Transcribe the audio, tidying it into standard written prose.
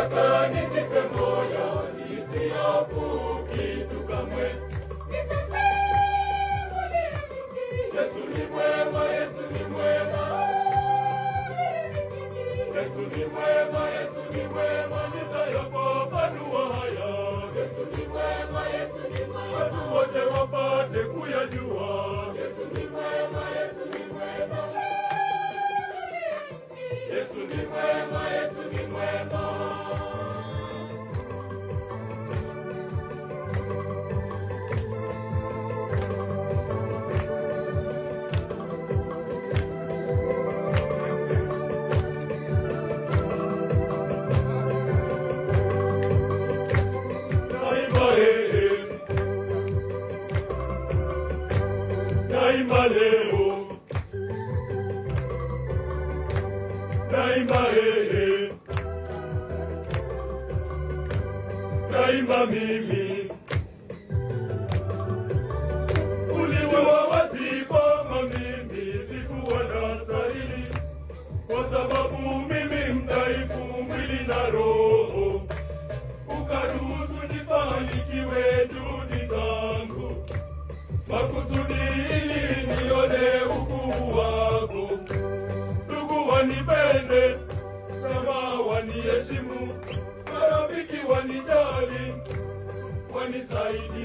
nataka nijipe moyo nisihofu kitu kamwe. Yesu ni mwema, Yesu ni mwema, Yesu ni mwema, Yesu ni mwema, nitayafafanua haya. Yesu ni mwema, Yesu ni mwema, watu wote wapate kuyajua. Yesu ni mwema, Yesu ni mwema, Yesu ni mwema, Yesu ni mwema. Daima leo, daima daima mimi uliwa wazi kwamba mimi sikuwa nastahili, kwa sababu mimi mdhaifu mwili na roho, ukaruhusu nifanikiwe juhudi zangu makusudi ili nione ukuu wako. Ndugu wanipende, jamaa waniheshimu, marafiki wanijali, wanisaidie.